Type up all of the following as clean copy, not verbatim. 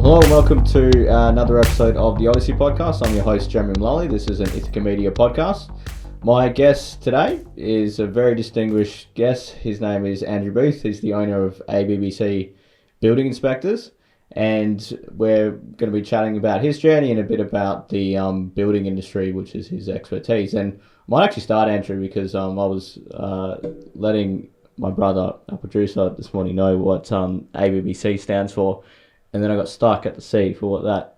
Hello and welcome to another episode of the Odyssey Podcast. I'm your host, Jeremy Mullally. This is an Ithaca Media podcast. My guest today is a very distinguished guest. His name is Andrew Booth. He's the owner of ABBC Building Inspectors. And we're going to be chatting about his journey and a bit about the building industry, which is his expertise. And I might actually start, Andrew, because I was letting my brother, our producer, this morning know what ABBC stands for. And then I got stuck at the C for what that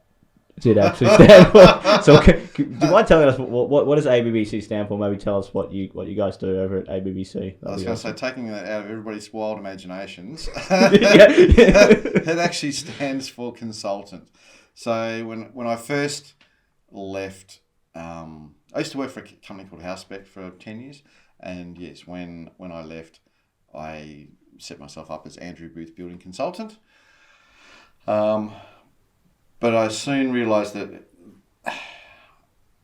did actually stand for. So do you mind telling us what does ABBC stand for? Maybe tell us what you guys do over at ABBC. I was going to say, taking that out of everybody's wild imaginations, Yeah. it actually stands for consultant. So when I first left, I used to work for a company called Housespec for 10 years. And yes, when I left, I set myself up as Andrew Booth Building Consultant. But I soon realised that,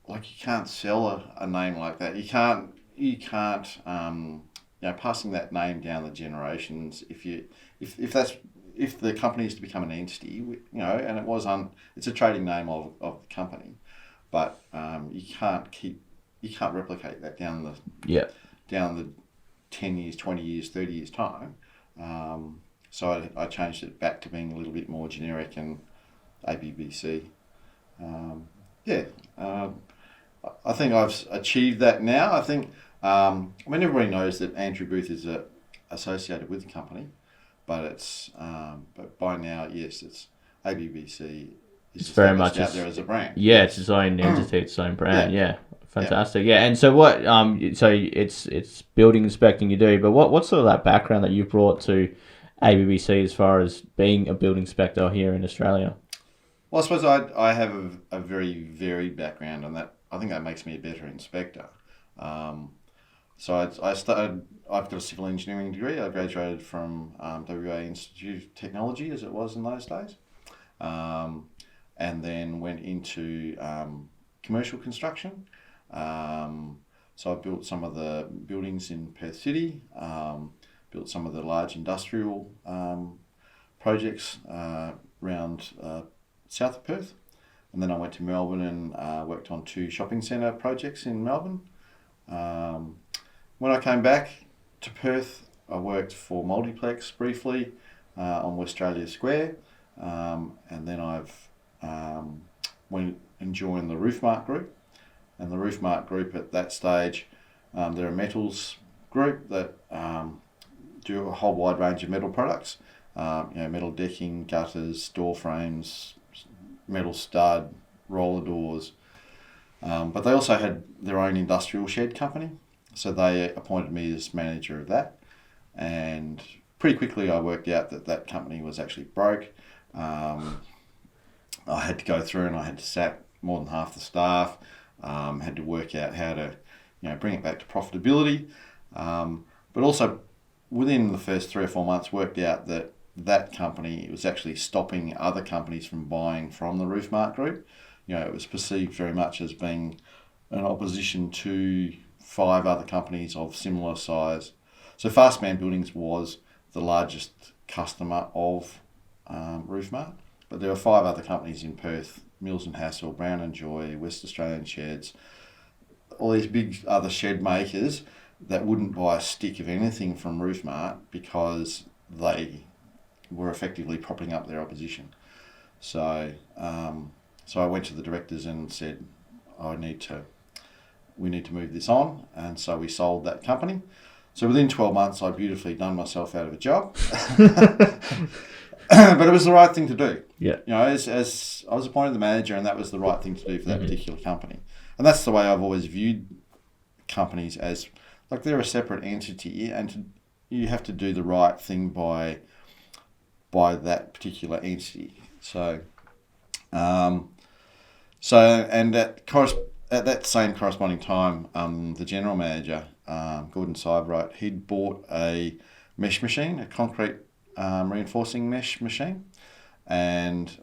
you can't sell a name like that. You can't, passing that name down the generations. If the company is to become an entity, and it's a trading name of the company, but you can't replicate that down the 10 years, 20 years, 30 years time. So I changed it back to being a little bit more generic and ABBC. I think I've achieved that now. I think, everybody knows that Andrew Booth is associated with the company, but but by now, yes, it's ABBC. It's very much out there as a brand. Yeah, it's its own entity, its own brand. Yeah. Fantastic. Yeah. And so what? So it's building inspecting you do, but what's sort of that background that you brought to ABBC as far as being a building inspector here in Australia? Well, I suppose I have a very varied background, and that I think that makes me a better inspector. So I've got a civil engineering degree. I graduated from WA Institute of Technology, as it was in those days, and then went into commercial construction. So I built some of the buildings in Perth City, built some of the large industrial projects around south of Perth. And then I went to Melbourne and worked on 2 shopping centre projects in Melbourne. When I came back to Perth, I worked for Multiplex briefly on Westralia Square. And then I've went and joined the Roofmark Group. And the Roofmark Group at that stage, they're a metals group that do a whole wide range of metal products, metal decking, gutters, door frames, metal stud, roller doors. But they also had their own industrial shed company. So they appointed me as manager of that. And pretty quickly I worked out that company was actually broke. I had to go through and I had to sack more than half the staff. Had to work out how to, bring it back to profitability. But also within the first 3 or 4 months worked out that company was actually stopping other companies from buying from the Roofmark Group. It was perceived very much as being an opposition to 5 other companies of similar size. So Fastman Buildings was the largest customer of Roofmark, but there were 5 other companies in Perth: Mills and Hassell, Brown and Joy, West Australian Sheds, all these big other shed makers that wouldn't buy a stick of anything from Roofmark because they were effectively propping up their opposition. So I went to the directors and said, we need to move this on. And so we sold that company. So within 12 months, I beautifully done myself out of a job. But it was the right thing to do. Yeah. As I was appointed the manager, and that was the right thing to do for that particular company. And that's the way I've always viewed companies, as they're a separate entity, and you have to do the right thing by that particular entity. So, and at that same corresponding time, the general manager, Gordon Syverite, he'd bought a mesh machine, a concrete reinforcing mesh machine, and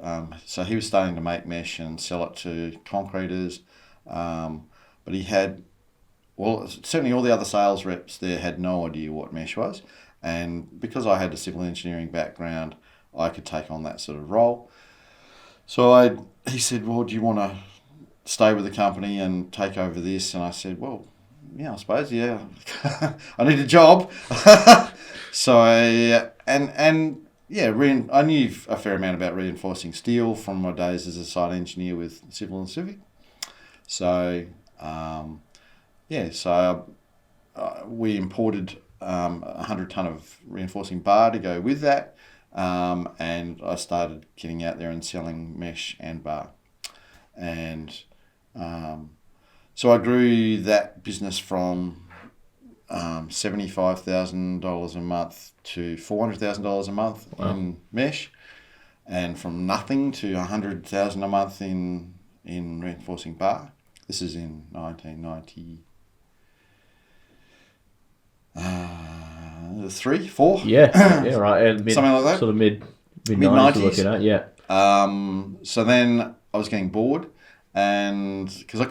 so he was starting to make mesh and sell it to concreters, but he had, certainly all the other sales reps there had no idea what mesh was, and because I had a civil engineering background, I could take on that sort of role. So he said, well, do you want to stay with the company and take over this? And I said, well, yeah, I suppose, yeah. I need a job. So I knew a fair amount about reinforcing steel from my days as a site engineer with Civil and Civic. So, we imported 100 tonne of reinforcing bar to go with that. And I started getting out there and selling mesh and bar. And so I grew that business from $75,000 a month to $400,000 a month in mesh, and from nothing to $100,000 a month in reinforcing bar. This is in 1993, 4. Yeah, right. Something like that. Sort of mid 90s you're looking at, yeah. So then I was getting bored, and because we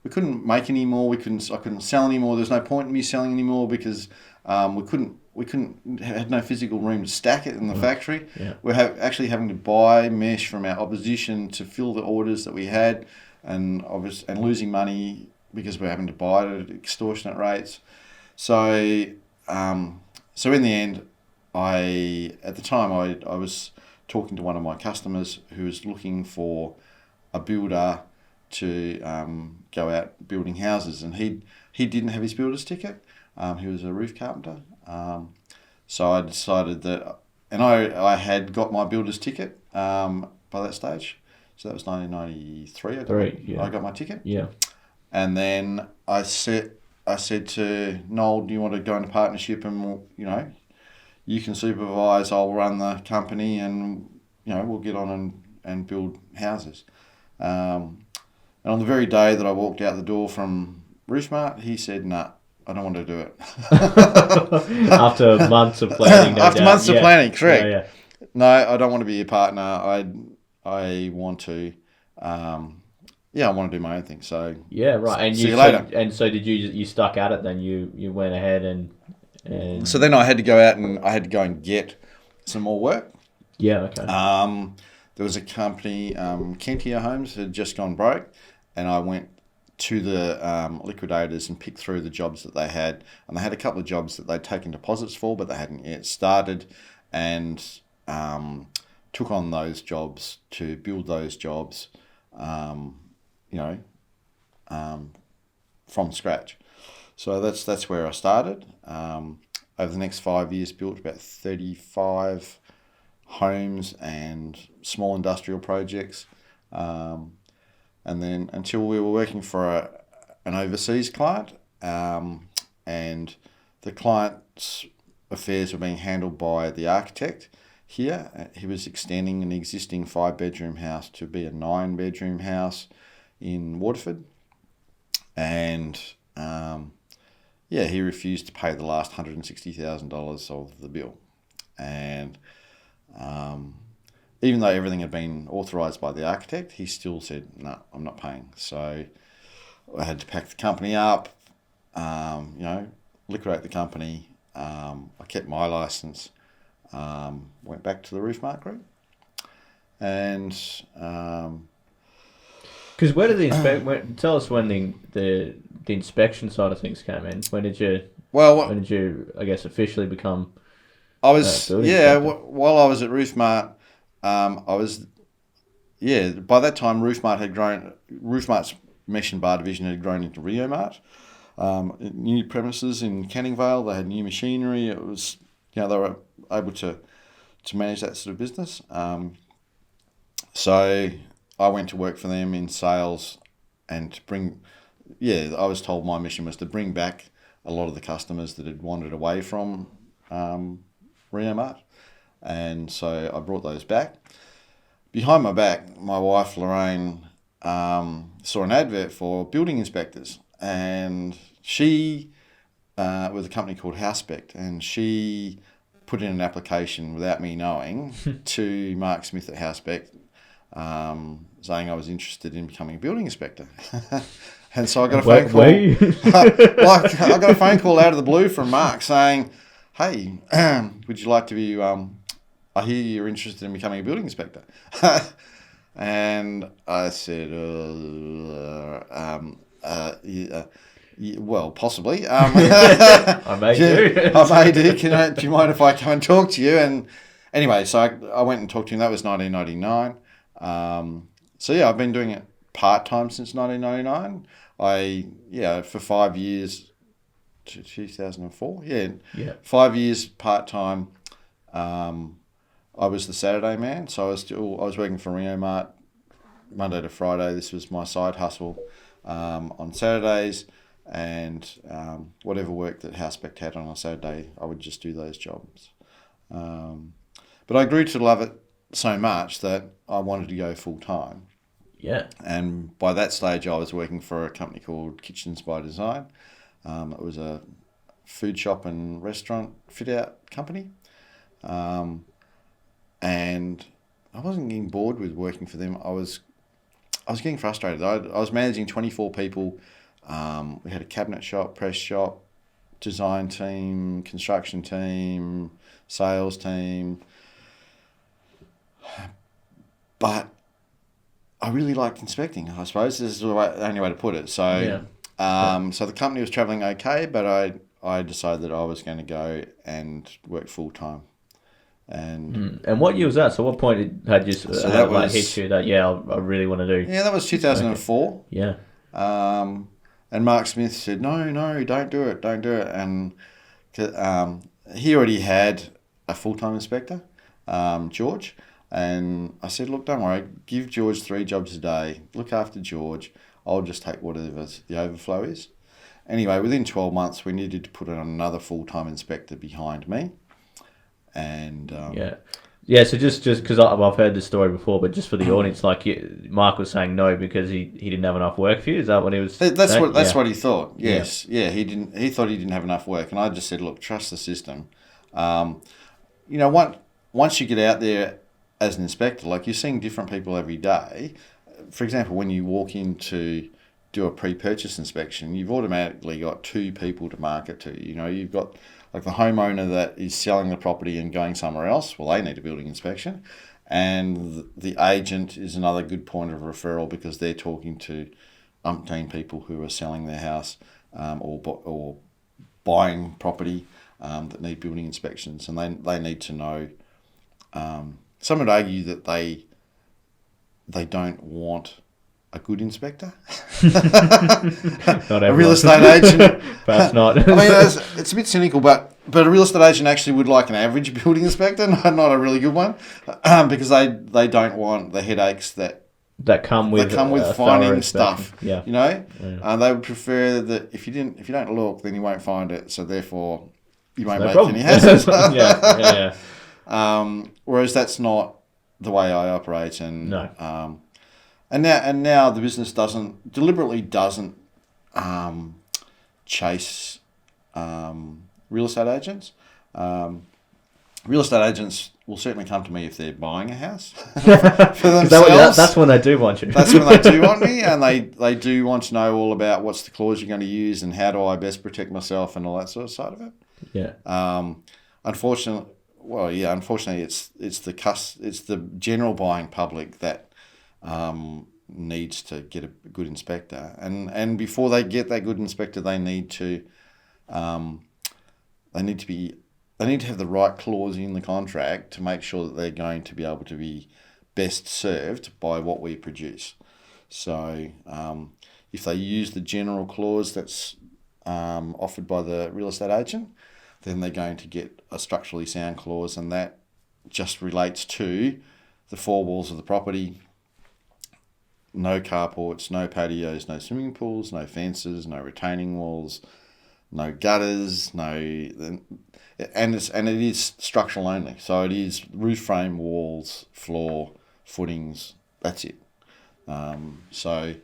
couldn't make any more, I couldn't sell any more. There's no point in me selling anymore because we had no physical room to stack it in the factory. Yeah. We're actually having to buy mesh from our opposition to fill the orders that we had, and losing money because we're having to buy it at extortionate rates. So in the end, at the time I was talking to one of my customers who was looking for a builder to go out building houses, and he didn't have his builder's ticket. He was a roof carpenter. So I decided that, and I had got my builder's ticket by that stage. So that was 1993. I got my ticket. Yeah. And then I said to Noel, do you want to go into partnership, and you can supervise, I'll run the company, and we'll get on and build houses. And on the very day that I walked out the door from Roofmart, he said, "Nah, I don't want to do it." After months of planning. Months of planning, correct. Yeah. No, I don't want to be a partner. I want to, I want to do my own thing. So yeah, right. And see you later. And so did you stuck at it then? You went ahead and so then I had to go out and get some more work. Yeah. Okay. There was a company, Kentia Homes, had just gone broke, and I went to the liquidators and picked through the jobs that they had, and they had a couple of jobs that they'd taken deposits for, but they hadn't yet started, and took on those jobs to build those jobs, from scratch. So that's where I started. Over the next 5 years, built about 35 homes and small industrial projects. And then until we were working for an overseas client, and the client's affairs were being handled by the architect here. He was extending an existing 5-bedroom house to be a 9-bedroom house in Waterford. And he refused to pay the last $160,000 of the bill. And even though everything had been authorised by the architect, he still said, "No, I'm not paying." So I had to pack the company up, liquidate the company. I kept my licence, went back to the Roofmart Group, and because where did tell us when the inspection side of things came in? When did you I guess officially become? I was while I was at Roofmart, by that time Roofmart's mesh and bar division had grown into Riomart. New premises in Canning Vale, they had new machinery. It was, they were able to manage that sort of business. So I went to work for them in sales, and to bring, I was told my mission was to bring back a lot of the customers that had wandered away from Riomart. And so I brought those back. Behind my back, my wife Lorraine saw an advert for building inspectors, and she with a company called Housespect, and she put in an application without me knowing to Mark Smith at Housespect, saying I was interested in becoming a building inspector. And so I got a phone call. I got a phone call out of the blue from Mark saying, "Hey, would you like to be? I hear you're interested in becoming a building inspector." And I said, well, possibly. I may do. I may do. Do you mind if I come and talk to you? And anyway, so I went and talked to him. That was 1999. I've been doing it part-time since 1999. For 5 years, to 2004. Yeah. 5 years part-time. I was the Saturday man, so I was working for Rio Mart Monday to Friday. This was my side hustle on Saturdays, and whatever work that Housespect had on a Saturday, I would just do those jobs. But I grew to love it so much that I wanted to go full time. Yeah. And by that stage, I was working for a company called Kitchens by Design. It was a food shop and restaurant fit out company. And I wasn't getting bored with working for them. I was getting frustrated. I was managing 24 people. We had a cabinet shop, press shop, design team, construction team, sales team. But I really liked inspecting, I suppose. This is the only way to put it. So, so the company was travelling okay, but I decided that I was going to go and work full time. And what year was that? So what point had you hit you that I really want to do? Yeah, that was 2004. Okay. Yeah. And Mark Smith said, no, don't do it. And he already had a full-time inspector, George. And I said, look, don't worry, give George 3 jobs a day. Look after George. I'll just take whatever the overflow is. Anyway, within 12 months, we needed to put on another full-time inspector behind me. And so just because I've heard this story before, but just for the audience, Mark was saying no because he didn't have enough work for you. Is that what he was? That's what he thought. Yes, he didn't. He thought he didn't have enough work, and I just said, look, trust the system. Once you get out there as an inspector, you're seeing different people every day. For example, when you walk in to do a pre-purchase inspection, you've automatically got 2 people to market to. You've got the homeowner that is selling the property and going somewhere else. Well, they need a building inspection. And the agent is another good point of referral because they're talking to umpteen people who are selling their house or buying property that need building inspections. And they need to know. Some would argue that they don't want a good inspector. Not a real estate agent. Perhaps not. I mean, it's a bit cynical, but a real estate agent actually would like an average building inspector, not a really good one, because they don't want the headaches that come with finding stuff. Yeah. They would prefer that if you don't look, then you won't find it. So therefore, you won't make any hazards. Yeah. Whereas that's not the way I operate, and no. And now the business deliberately doesn't chase real estate agents. Real estate agents will certainly come to me if they're buying a house for themselves. That's when they do want you. That's when they do want me, and they do want to know all about what's the clause you're going to use and how do I best protect myself and all that sort of side of it. Yeah. Unfortunately, it's the general buying public that needs to get a good inspector, and before they get that good inspector, they need to have the right clause in the contract to make sure that they're going to be able to be best served by what we produce. So if they use the general clause that's offered by the real estate agent, then they're going to get a structurally sound clause, and that just relates to the 4 walls of the property. No carports, no patios, no swimming pools, no fences, no retaining walls, no gutters, and it is structural only. So it is roof frame, walls, floor, footings. That's it. So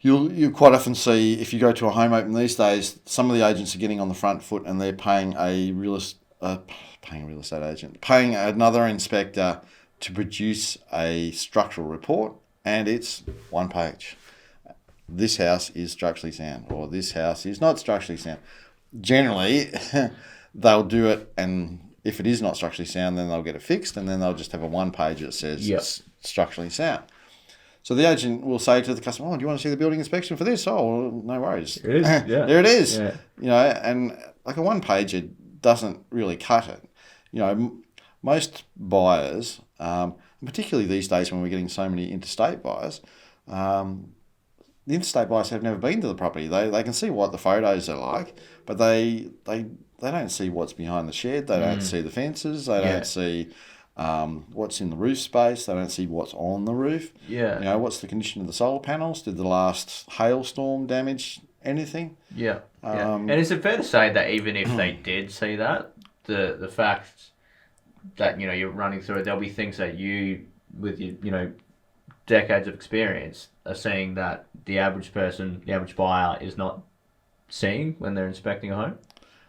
you'll quite often see, if you go to a home open these days, some of the agents are getting on the front foot and they're paying paying another inspector to produce a structural report. And it's 1 page. This house is structurally sound, or this house is not structurally sound. Generally, they'll do it, and if it is not structurally sound, then they'll get it fixed, and then they'll just have a 1 page that says it's structurally sound. So the agent will say to the customer, "Oh, do you want to see the building inspection for this?" "Oh, well, no worries." It is, yeah. There it is. Yeah. You know, and like a one-pager doesn't really cut it. You know, most buyers, particularly these days when we're getting so many interstate buyers, the interstate buyers have never been to the property. They can see what the photos are like, but they don't see what's behind the shed. They don't see the fences. They don't see what's in the roof space. They don't see what's on the roof. Yeah. You know, what's the condition of the solar panels? Did the last hailstorm damage anything? Yeah. And is it fair to say that even if they did see that, the fact that, you know, you're running through it, there'll be things that you, with your, you know, decades of experience, are seeing that the average person, the average buyer, is not seeing when they're inspecting a home?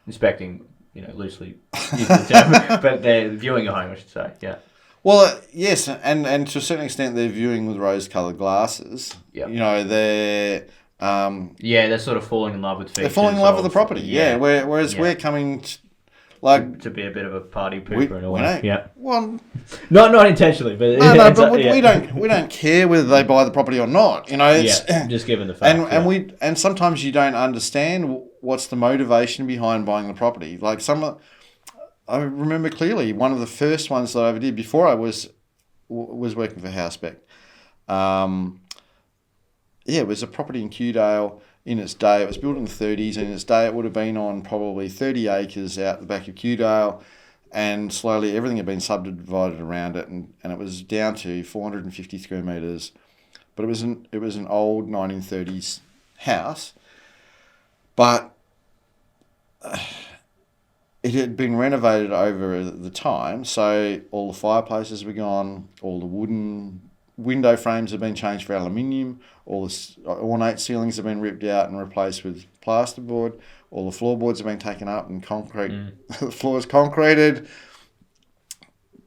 Inspecting, you know, loosely using the term, but they're viewing a home, I should say, yeah. Well, yes, and to a certain extent they're viewing with rose-coloured glasses. Yep. You know, they're... they're sort of falling in love with features. They're falling in love with the property, whereas we're coming... to be a bit of a party pooper in a way. Yeah. Well, not intentionally, but we don't care whether they buy the property or not. You know, it's, just given the fact. And sometimes you don't understand what's the motivation behind buying the property. Like I remember clearly one of the first ones that I ever did before I was working for Housespec. It was a property in Kewdale. In its day, it was built in the 30s. In its day, it would have been on probably 30 acres out the back of Kewdale, and slowly everything had been subdivided around it, and it was down to 450 square metres. But it was an old 1930s house, but it had been renovated over the time, so all the fireplaces were gone, all the wooden window frames have been changed for aluminium. All the ornate ceilings have been ripped out and replaced with plasterboard. All the floorboards have been taken up and concrete. The floors concreted.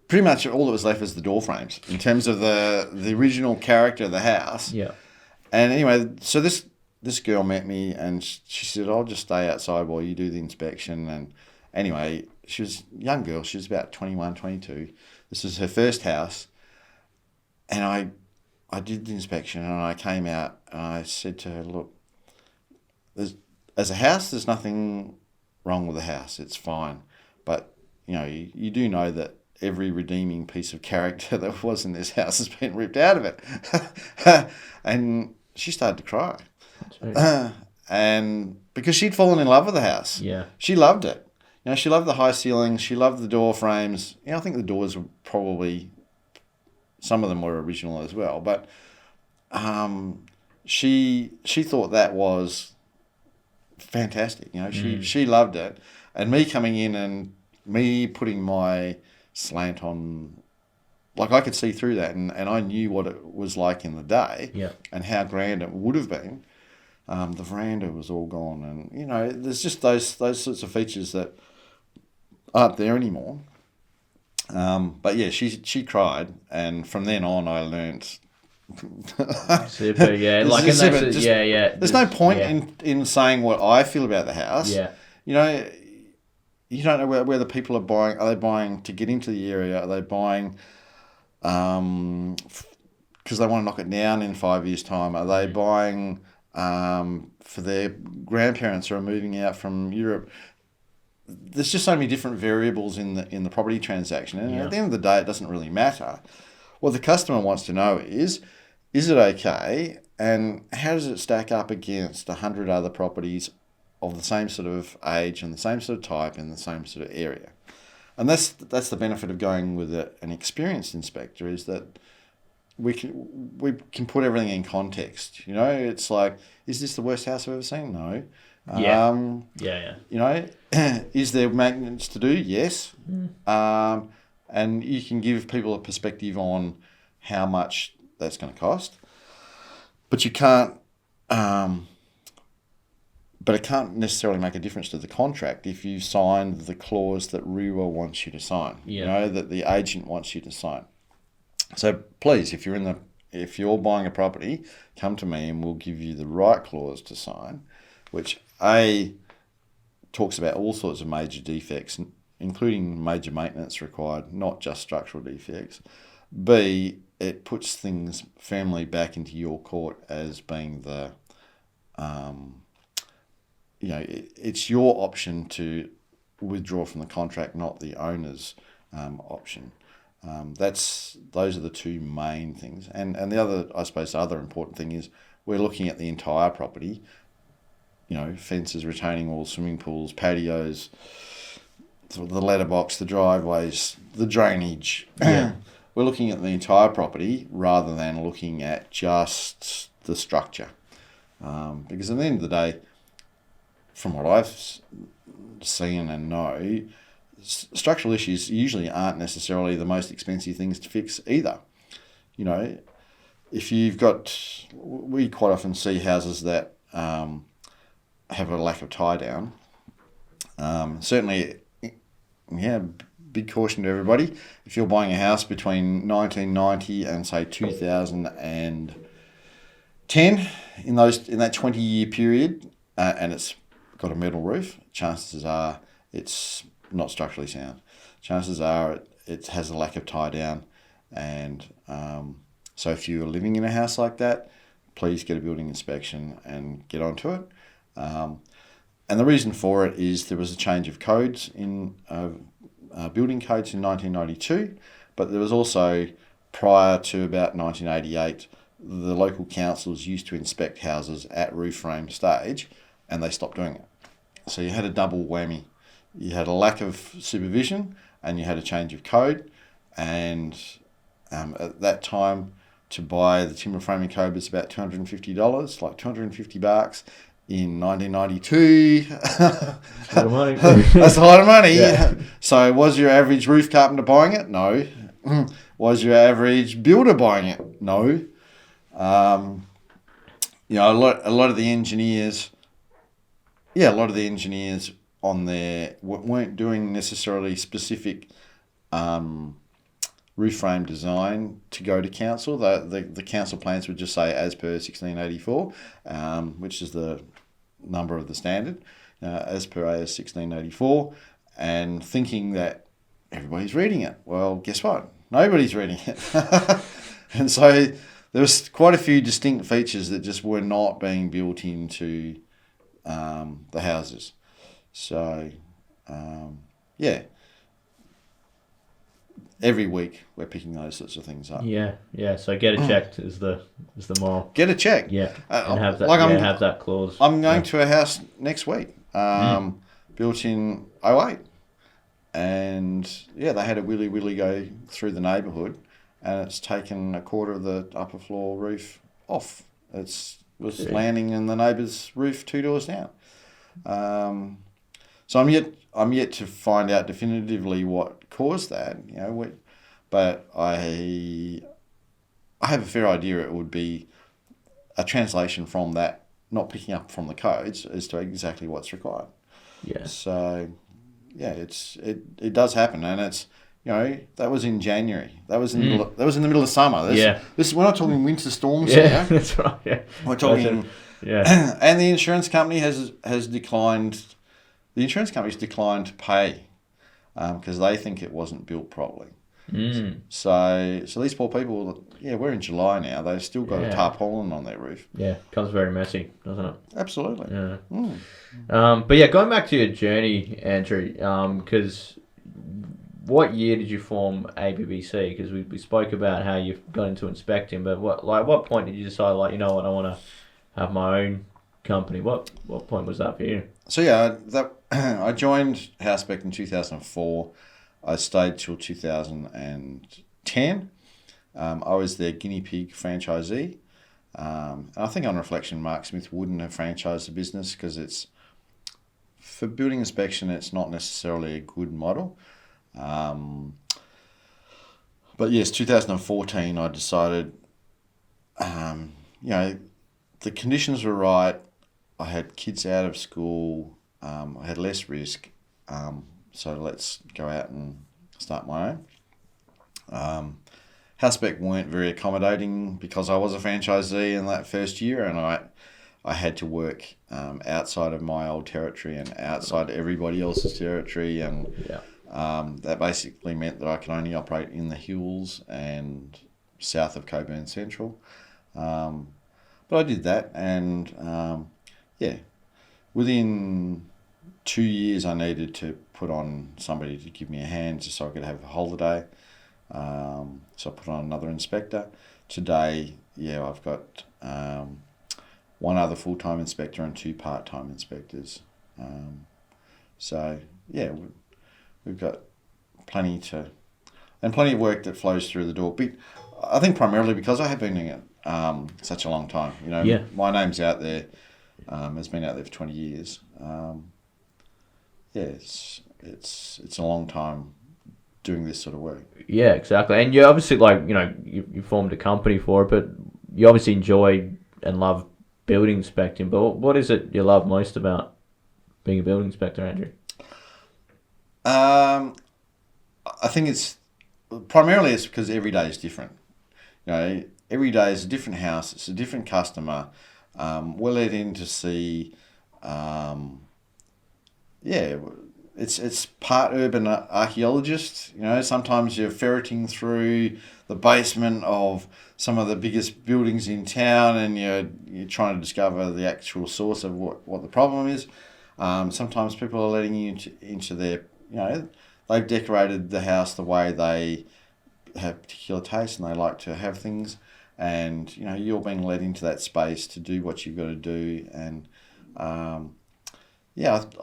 Pretty much all that was left was the door frames in terms of the original character of the house. Yeah. And anyway, so this girl met me and she said, "I'll just stay outside while you do the inspection." And anyway, she was a young girl. She was about 21, 22. This was her first house. And I did the inspection and I came out and I said to her, "Look, as a house, there's nothing wrong with the house. It's fine. But, you know, you do know that every redeeming piece of character that was in this house has been ripped out of it." And she started to cry. And because she'd fallen in love with the house. Yeah. She loved it. You know, she loved the high ceilings. She loved the door frames. You know, I think the doors were probably... some of them were original as well, but she thought that was fantastic. You know, she loved it, and me coming in and me putting my slant on, like I could see through that, and I knew what it was like in the day, and how grand it would have been. The veranda was all gone, and you know, there's just those sorts of features that aren't there anymore. But yeah, she cried, and from then on I learnt. Super, yeah. There's no point in saying what I feel about the house. Yeah. You know, you don't know where the people are buying. Are they buying to get into the area? Are they buying because they want to knock it down in 5 years' time? Are they buying for their grandparents who are moving out from Europe? There's just so many different variables in the property transaction, and at the end of the day, it doesn't really matter. What the customer wants to know is it okay, and how does it stack up against 100 other properties of the same sort of age and the same sort of type in the same sort of area? And that's the benefit of going with an experienced inspector, is that we can put everything in context. You know, it's like, is this the worst house I've ever seen? No. You know, is there maintenance to do? Yes. And you can give people a perspective on how much that's going to cost, but you can't. But it can't necessarily make a difference to the contract if you signed the clause that REWA wants you to sign. You know, that the agent wants you to sign. So please, if you're buying a property, come to me and we'll give you the right clause to sign, which talks about all sorts of major defects, including major maintenance required, not just structural defects. B, it puts things firmly back into your court as being the, it's your option to withdraw from the contract, not the owner's option. Those are the two main things. And the other, I suppose, the other important thing is we're looking at the entire property, fences, retaining walls, swimming pools, patios, the letterbox, the driveways, the drainage. Yeah. We're looking at the entire property rather than looking at just the structure. Because at the end of the day, from what I've seen and know, structural issues usually aren't necessarily the most expensive things to fix either. If you've got, we quite often see houses that have a lack of tie down. Certainly, big caution to everybody. If you're buying a house between 1990 and say 2010, in that 20-year period, and it's got a metal roof, chances are it's not structurally sound. Chances are it has a lack of tie down, and so if you're living in a house like that, please get a building inspection and get onto it. And the reason for it is there was a change of codes in building codes in 1992, but there was also, prior to about 1988, the local councils used to inspect houses at roof frame stage, and they stopped doing it. So you had a double whammy. You had a lack of supervision and you had a change of code, and at that time to buy the timber framing code was about $250, like $250 in 1992. That's a lot of money. That's a lot of money. Yeah. So was your average roof carpenter buying it? No. Was your average builder buying it? No. A lot of the engineers on there weren't doing necessarily specific roof frame design to go to council. The council plans would just say as per 1684, which is the number of the standard, as per AS 1684, and thinking that everybody's reading it. Well, guess what? Nobody's reading it. And so there was quite a few distinct features that just were not being built into the houses. So, every week we're picking those sorts of things up. Yeah. So get it checked is the moral. Get it checked. Yeah, and have that. Have that clause. I'm going to a house next week, built in 2008, and they had a willy go through the neighbourhood, and it's taken a quarter of the upper floor roof off. It was landing in the neighbour's roof 2 doors down. So I'm yet to find out definitively what caused that. But I have a fair idea it would be a translation from that, not picking up from the codes as to exactly what's required. Yeah. So it does happen, and it's that was in January. That was in the middle of summer. We're not talking winter storms here. That's right. Yeah. We're talking. Yeah. And the insurance company has declined. The insurance company's declined to pay because they think it wasn't built properly. So these poor people, we're in July now. They've still got a tarpaulin on their roof. Yeah, becomes very messy, doesn't it? Absolutely. Yeah. But going back to your journey, Andrew, because what year did you form ABBC? Because we spoke about how you got into inspecting, but what point did you decide, I want to have my own company? What point was that for you? So I joined Housespect in 2004. I stayed till 2010. I was their guinea pig franchisee. And I think on reflection, Mark Smith wouldn't have franchised the business because for building inspection, it's not necessarily a good model. But yes, 2014, I decided, the conditions were right. I had kids out of school. I had less risk. So let's go out and start my own. Housespect weren't very accommodating because I was a franchisee in that first year, and I had to work outside of my old territory and outside everybody else's territory, and that basically meant that I could only operate in the hills and south of Coburn Central. But I did that, and within 2 years I needed to put on somebody to give me a hand just so I could have a holiday. So I put on another inspector. Today, I've got one other full-time inspector and 2 part-time inspectors. We've got plenty of work that flows through the door. But I think primarily because I have been doing it such a long time. My name's out there. Has been out there for 20 years. It's a long time doing this sort of work. Yeah, exactly. And you obviously, you formed a company for it, but you obviously enjoy and love building inspecting. But what is it you love most about being a building inspector, Andrew? I think it's because every day is different. Every day is a different house. It's a different customer. We're let in to see. It's part urban archaeologist. Sometimes you're ferreting through the basement of some of the biggest buildings in town, and you're trying to discover the actual source of what the problem is. Sometimes people are letting you into their. They've decorated the house the way they have particular taste, and they like to have things. And you're being led into that space to do what you've got to do. And I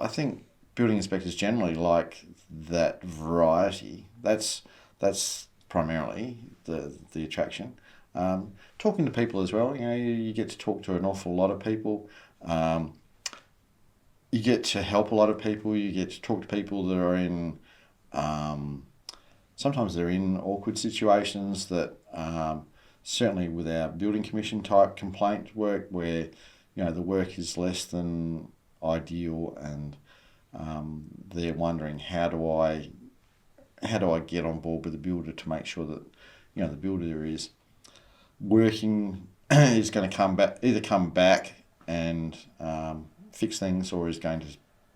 think building inspectors generally like that variety. That's primarily the attraction. Talking to people as well. You get to talk to an awful lot of people. You get to help a lot of people. You get to talk to people that are in. Sometimes they're in awkward situations that. Certainly with our building commission type complaint work where, the work is less than ideal, and they're wondering how do I get on board with the builder to make sure that, the builder is working, is going to come back and fix things, or is going to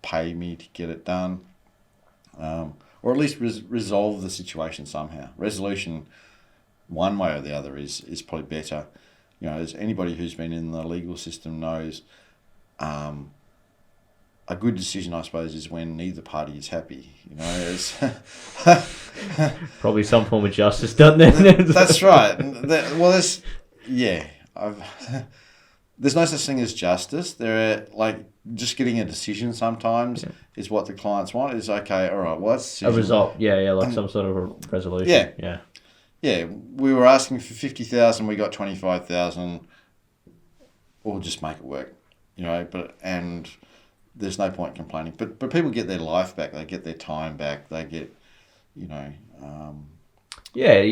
pay me to get it done, or at least resolve the situation somehow. Resolution, one way or the other, is probably better. As anybody who's been in the legal system knows, a good decision, I suppose, is when neither party is happy. It's probably some form of justice done there. That's right. There's no such thing as justice. There are just getting a decision sometimes is what the clients want. Is okay. All right. Well, that's a result. Some sort of a resolution. Yeah, we were asking for 50,000. We got 25,000. We'll just make it work, and there's no point complaining. But people get their life back. They get their time back. They get, you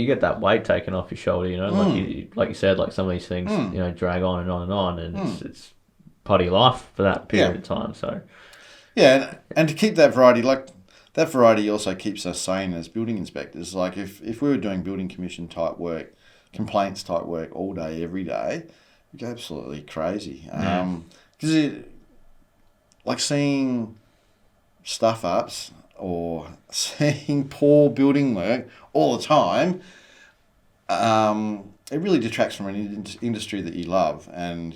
get that weight taken off your shoulder. Like you said, like some of these things, drag on and on and on, and it's part of your life for that period of time. So, and to keep that variety, that variety also keeps us sane as building inspectors. If we were doing building commission type work, complaints type work all day, every day, we'd go absolutely crazy. Because seeing stuff ups or seeing poor building work all the time, it really detracts from an industry that you love. And,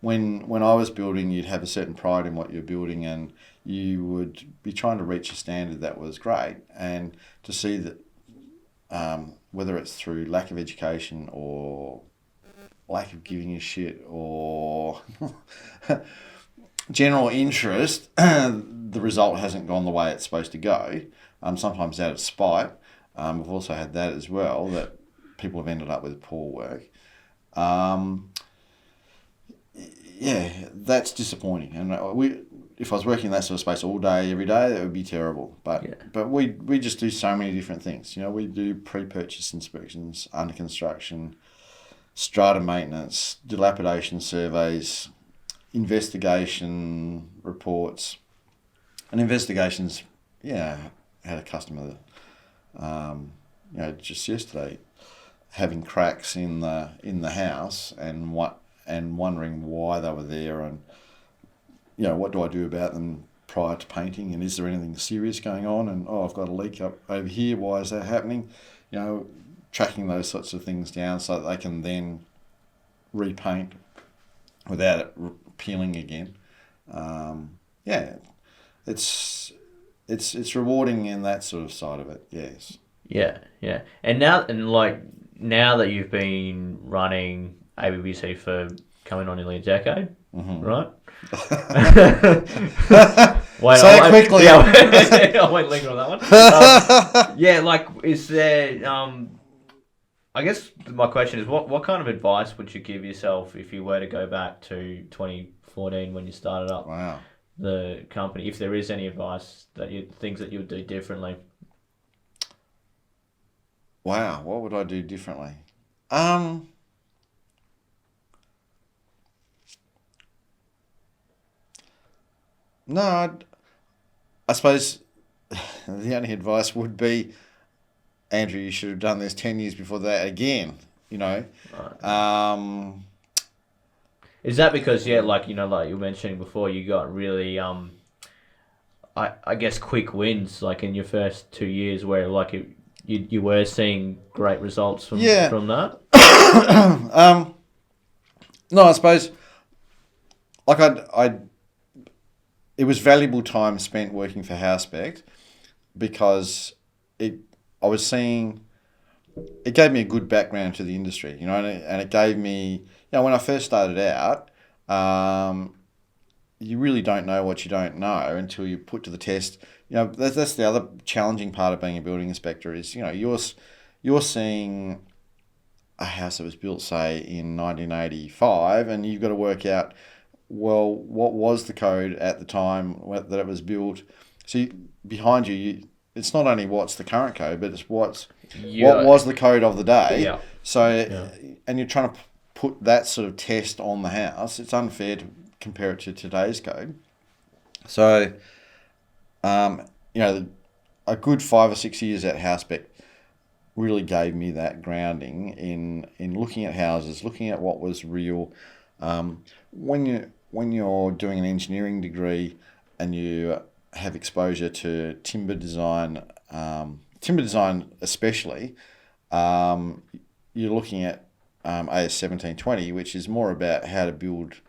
when I was building, you'd have a certain pride in what you're building, and you would be trying to reach a standard that was great. And to see that, whether it's through lack of education or lack of giving a shit or general interest, the result hasn't gone the way it's supposed to go. Sometimes out of spite. We've also had that as well, that people have ended up with poor work. That's disappointing. And if I was working in that sort of space all day, every day, that would be terrible. But we just do so many different things. We do pre-purchase inspections, under construction, strata maintenance, dilapidation surveys, investigation reports. And investigations, I had a customer that, just yesterday, having cracks in the house and wondering why they were there, and what do I do about them prior to painting, and is there anything serious going on, and I've got a leak up over here, why is that happening? tracking those sorts of things down so that they can then repaint without it peeling again. It's rewarding in that sort of side of it. Yes. Yeah, yeah. And now that you've been running ABBC for coming on nearly a decade, right? Wait, Say it quickly. Yeah, I won't linger on that one. Is there? I guess my question is, what kind of advice would you give yourself if you were to go back to 2014 when you started up the company? If there is any advice things that you would do differently. Wow, what would I do differently? No, I suppose the only advice would be, Andrew, you should have done this 10 years before that again, Right. Is that because, like you were mentioning before, you got really, I guess, quick wins, like in your first 2 years where you were seeing great results from that? No, I suppose, it was valuable time spent working for Housespect because it gave me a good background to the industry, and it gave me, when I first started out, you really don't know what you don't know until you put to the test. That's the other challenging part of being a building inspector is, you're seeing a house that was built, say, in 1985, and you've got to work out, well, what was the code at the time that it was built? So behind you, it's not only what's the current code, but it's what was the code of the day. Yeah. So, and you're trying to put that sort of test on the house. It's unfair to compare it to today's code. So, a good 5 or 6 years at Housespect really gave me that grounding in looking at houses, looking at what was real. When you're doing an engineering degree and you have exposure to timber design especially, you're looking at AS 1720, which is more about how to build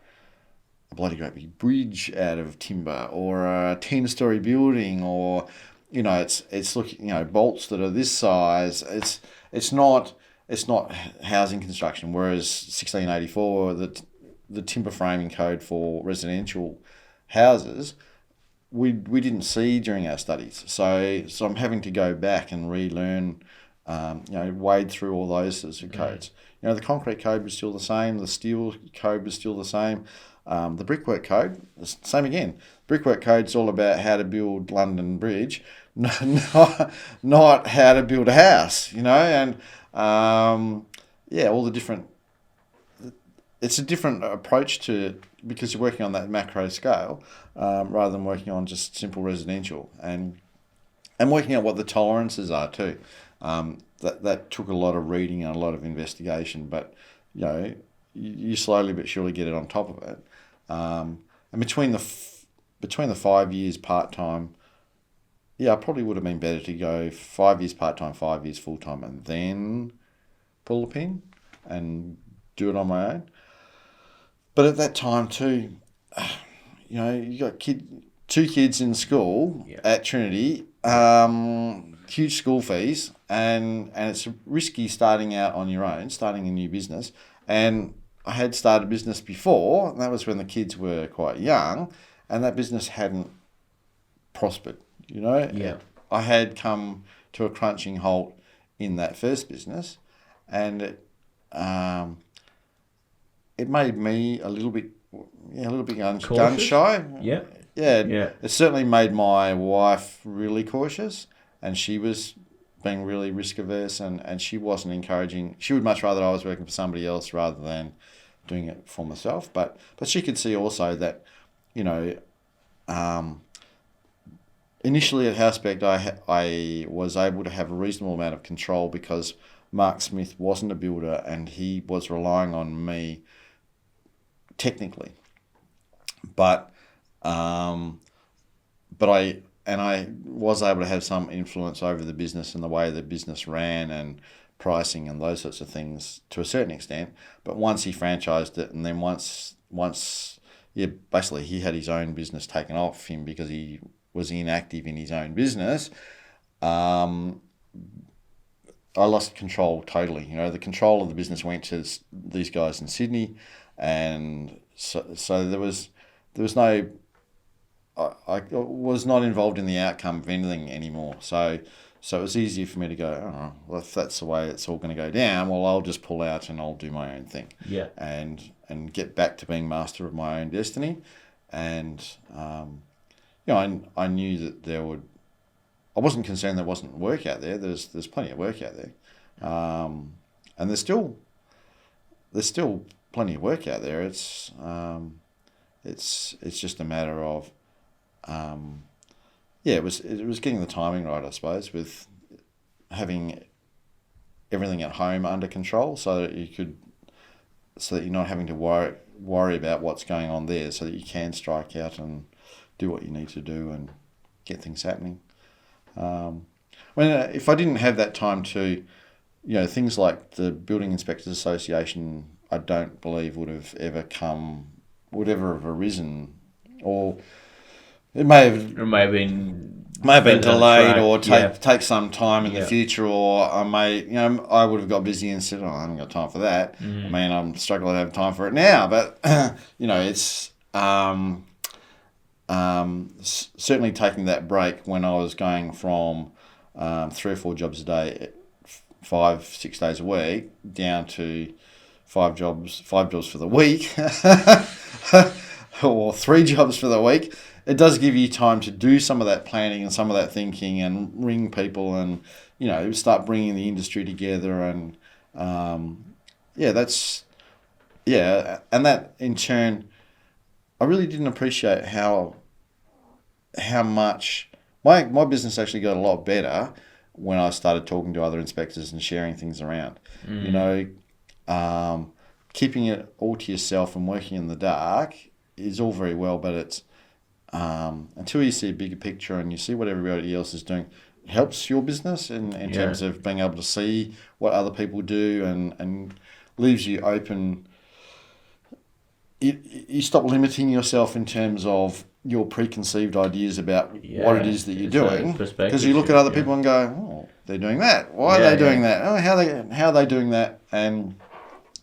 a bloody great big bridge out of timber, or a 10-story building, or it's looking, bolts that are this size. It's not housing construction. Whereas 1684, the timber framing code for residential houses, we didn't see during our studies. So I'm having to go back and relearn, wade through all those sorts of codes. The concrete code was still the same. The steel code was still the same. The brickwork code, same again. Brickwork code's all about how to build London Bridge, not how to build a house, and all the different. It's a different approach to it because you're working on that macro scale rather than working on just simple residential, and working out what the tolerances are too. That took a lot of reading and a lot of investigation, but you slowly but surely get it on top of it. And between the 5 years part time, I probably would have been better to go 5 years part time, 5 years full time, and then pull the pin and do it on my own. But at that time too, you got two kids in school at Trinity, huge school fees, and it's risky starting out on your own, starting a new business. And I had started a business before, and that was when the kids were quite young, and that business hadn't prospered. I had come to a crunching halt in that first business, and it made me a little bit gun shy. Yeah. It certainly made my wife really cautious, and she was being really risk averse, and she wasn't encouraging. She would much rather I was working for somebody else rather than doing it for myself. But she could see also that, initially at Housespect I was able to have a reasonable amount of control because Mark Smith wasn't a builder and he was relying on me technically. But I I was able to have some influence over the business and the way the business ran and pricing and those sorts of things to a certain extent. But once he franchised it, and then once basically he had his own business taken off him because he was inactive in his own business, I lost control totally. The control of the business went to these guys in Sydney, and so there was no. I was not involved in the outcome of anything anymore. So it was easier for me to go, oh, well, if that's the way it's all going to go down, well, I'll just pull out and I'll do my own thing. Yeah. And get back to being master of my own destiny. And, I knew that I wasn't concerned there wasn't work out there. There's plenty of work out there. And there's still plenty of work out there. It's just a matter of, it was getting the timing right, I suppose, with having everything at home under control, so that you're not having to worry about what's going on there, so that you can strike out and do what you need to do and get things happening. If I didn't have that time to, things like the Building Inspectors Association, I don't believe would have ever arisen, or it may have been delayed, or take some time in the future, or I would have got busy and said, I haven't got time for that. Mm-hmm. I mean, I'm struggling to have time for it now, but it's certainly taking that break when I was going from 3 or 4 jobs a day, 5-6 days a week, down to 5 jobs for the week, or 3 jobs for the week. It does give you time to do some of that planning and some of that thinking and ring people and, start bringing the industry together. And, and that in turn, I really didn't appreciate how much my business actually got a lot better when I started talking to other inspectors and sharing things around. Keeping it all to yourself and working in the dark is all very well, but it's until you see a bigger picture and you see what everybody else is doing, it helps your business in terms of being able to see what other people do, and leaves you open. You stop limiting yourself in terms of your preconceived ideas about what it is that you're doing, because you look at other people and go, oh, they're doing that. Why are they doing that? Oh, how are they doing that? And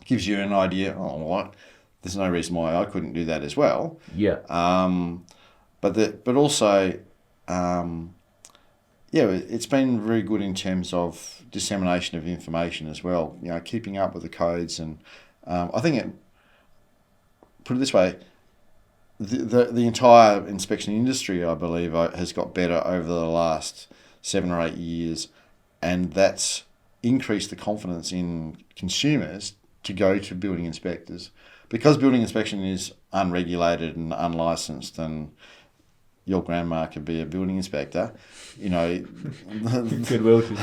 gives you an idea. Oh, what? There's no reason why I couldn't do that as well. Yeah. But also, it's been very good in terms of dissemination of information as well. Keeping up with the codes, and I think put it this way, the entire inspection industry, I believe, has got better over the last 7 or 8 years, and that's increased the confidence in consumers to go to building inspectors, because building inspection is unregulated and unlicensed, and your grandma could be a building inspector, Goodwill to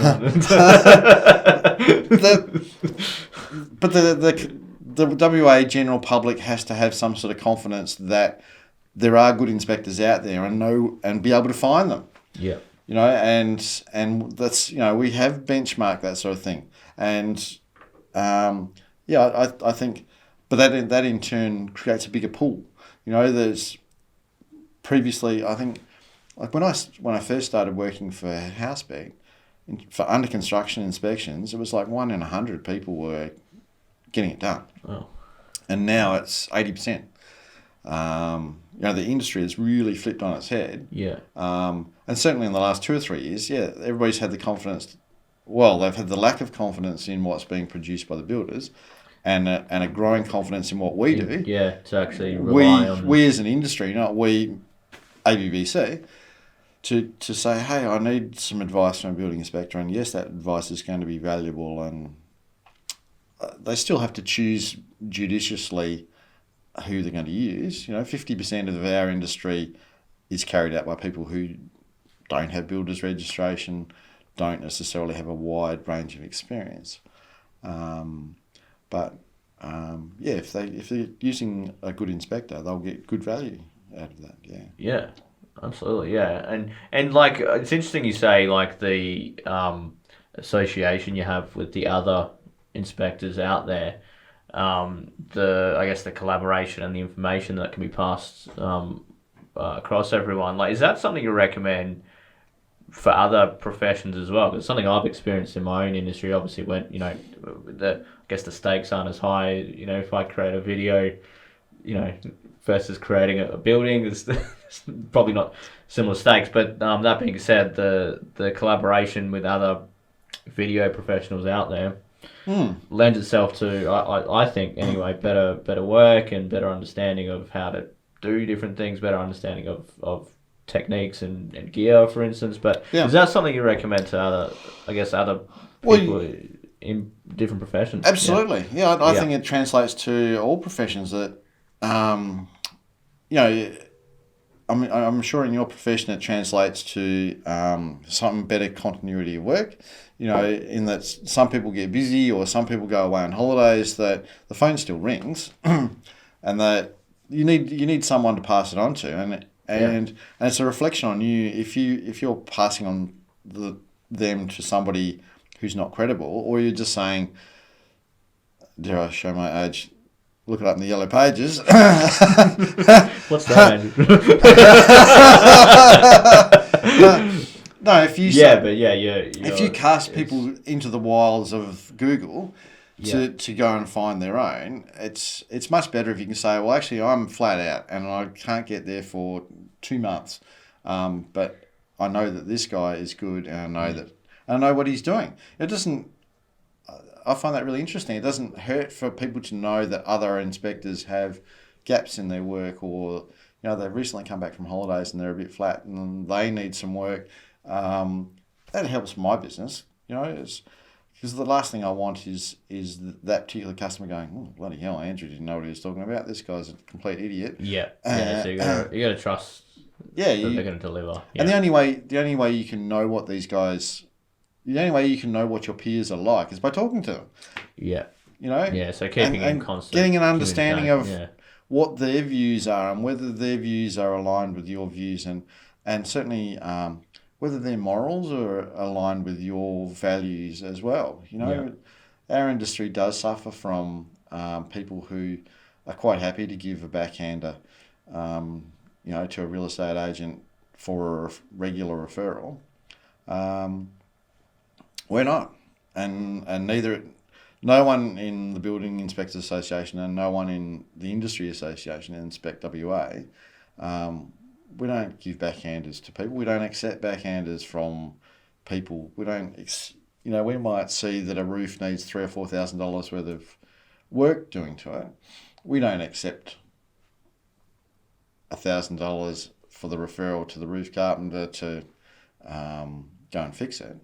but the WA general public has to have some sort of confidence that there are good inspectors out there and be able to find them. Yeah. And that's, we have benchmarked that sort of thing. And I think, but that in turn creates a bigger pool. There's previously, I think, like when I first started working for Housebeat, for under construction inspections, it was like 1 in 100 people were getting it done. Oh. And now it's 80%. The industry has really flipped on its head. Yeah. And certainly in the last 2 or 3 years, everybody's had the confidence. Well, they've had the lack of confidence in what's being produced by the builders, and a growing confidence in what we do. Yeah, to actually rely on... We as an industry, not we, ABBC, to say, hey, I need some advice from a building inspector, and yes, that advice is going to be valuable, and they still have to choose judiciously who they're going to use. 50% of our industry is carried out by people who don't have builder's registration, don't necessarily have a wide range of experience. If they're using a good inspector, they'll get good value out of that. Yeah. Yeah. Absolutely, yeah, and like it's interesting you say like the association you have with the other inspectors out there. The I guess the collaboration and the information that can be passed across everyone. Like, is that something you recommend for other professions as well? Because something I've experienced in my own industry. Obviously, when I guess the stakes aren't as high. If I create a video, versus creating a building, it's probably not similar stakes. But that being said, the collaboration with other video professionals out there lends itself to, I think anyway, better work and better understanding of how to do different things, better understanding of techniques and gear, for instance. But is that something you recommend to other people in different professions? Absolutely. Yeah, I think it translates to all professions that, I'm sure in your profession it translates to some better continuity of work. In that some people get busy or some people go away on holidays, that the phone still rings, and that you need someone to pass it on to, and it's a reflection on you if you're passing on them to somebody who's not credible, or you're just saying, dare I show my age, look it up in the yellow pages. What's that? No, if you if you cast people into the wilds of Google to go and find their own, it's much better if you can say, well, actually, I'm flat out and I can't get there for 2 months, but I know that this guy is good and I know what he's doing. It doesn't. I find that really interesting. It doesn't hurt for people to know that other inspectors have gaps in their work, or they've recently come back from holidays and they're a bit flat and they need some work. That helps my business, because the last thing I want is that particular customer going, oh, bloody hell, Andrew didn't know what he was talking about. This guy's a complete idiot. So you got to trust. That they're going to deliver. And the only way you can know what these guys. The only way you can know what your peers are like is by talking to them. So keeping in constant, getting an understanding of what their views are and whether their views are aligned with your views, and certainly whether their morals are aligned with your values as well. Our industry does suffer from people who are quite happy to give a backhander, to a real estate agent for a regular referral. We're not, and neither. No one in the Building Inspectors Association and no one in the Industry Association, Inspect WA, we don't give backhanders to people. We don't accept backhanders from people. We don't. We might see that a roof needs $3,000 or $4,000 worth of work doing to it. We don't accept $1,000 for the referral to the roof carpenter to go and fix it.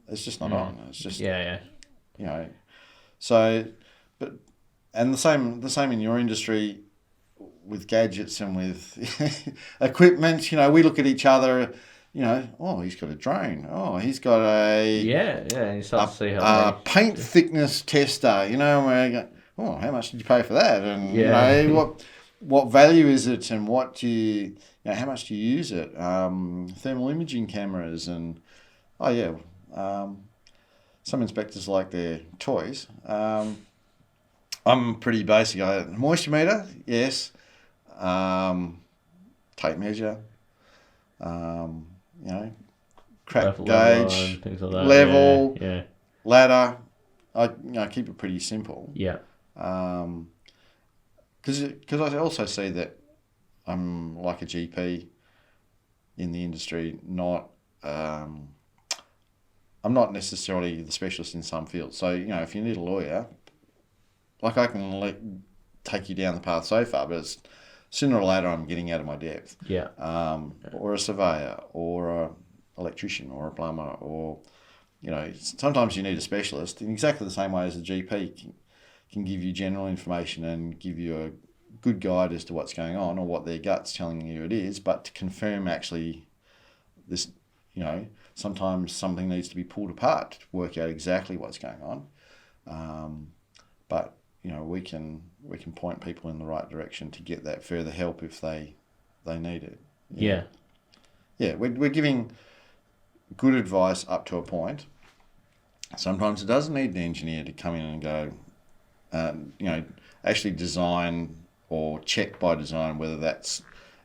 It's just not on. It's just So, and the same in your industry with gadgets and with equipment. We look at each other. Oh, he's got a drone. Oh, he's got a You start to see how paint thickness tester. And we go, oh, how much did you pay for that? And what value is it? And what do you how much do you use it? Thermal imaging cameras and some inspectors like their toys. I'm pretty basic. Moisture meter, yes. Tape measure. Crack gauge, things like that. level, ladder. I keep it pretty simple. Because I also see that I'm like a GP in the industry, I'm not necessarily the specialist in some fields. So, if you need a lawyer, like I can take you down the path so far, but it's sooner or later I'm getting out of my depth. Or a surveyor, or an electrician, or a plumber, or, sometimes you need a specialist in exactly the same way as a GP can give you general information and give you a good guide as to what's going on or what their gut's telling you it is, but to confirm actually this, sometimes something needs to be pulled apart to work out exactly what's going on. But we can point people in the right direction to get that further help if they they need it. Yeah. Yeah, we're giving good advice up to a point. Sometimes it doesn't need an engineer to come in and go, actually design or check by design whether that's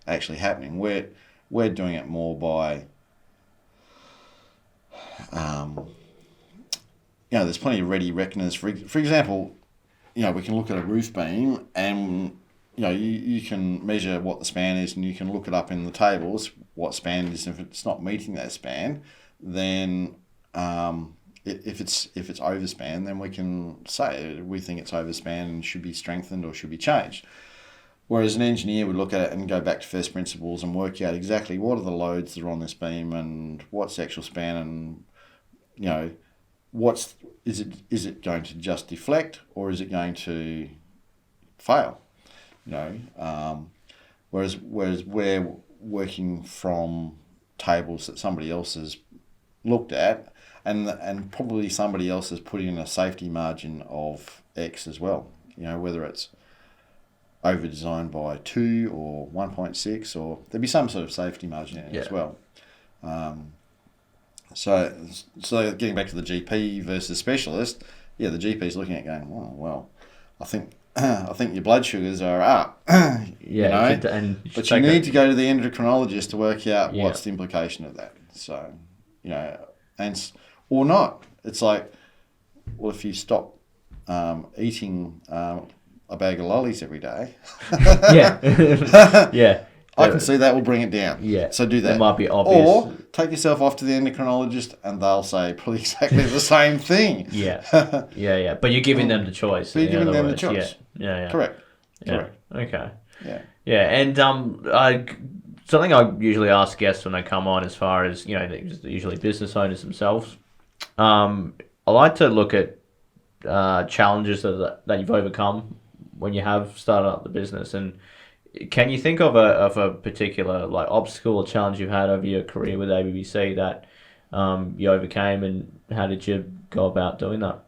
actually happening. We're doing it more by, there's plenty of ready reckoners. For example, we can look at a roof beam and, you can measure what the span is and you can look it up in the tables, what span it is. If it's not meeting that span, then if it's overspan, then we can say we think it's overspan and should be strengthened or should be changed. Whereas an engineer would look at it and go back to first principles and work out exactly what are the loads that are on this beam and what's the actual span and, is it going to just deflect or is it going to fail? Whereas we're working from tables that somebody else has looked at and probably somebody else has put in a safety margin of X as well, whether it's over designed by 2 or 1.6 or there'd be some sort of safety margin in it as well. So getting back to the GP versus specialist, the GP's looking at going, oh, well, I think your blood sugars are up. But you need to go to the endocrinologist to work out what's the implication of that. So, or not. It's like, well, if you stop eating a bag of lollies every day, I can see that will bring it down. Yeah. So do that. It might be obvious. Or take yourself off to the endocrinologist and they'll say probably exactly the same thing. Yeah. But you're giving them the choice. But you're giving them the choice. Yeah. Correct. Okay. Yeah. And something I usually ask guests when they come on, as far as they're usually business owners themselves. I like to look at challenges that you've overcome when you have started up the business. And can you think of a particular obstacle or challenge you've had over your career with ABBC that you overcame, and how did you go about doing that?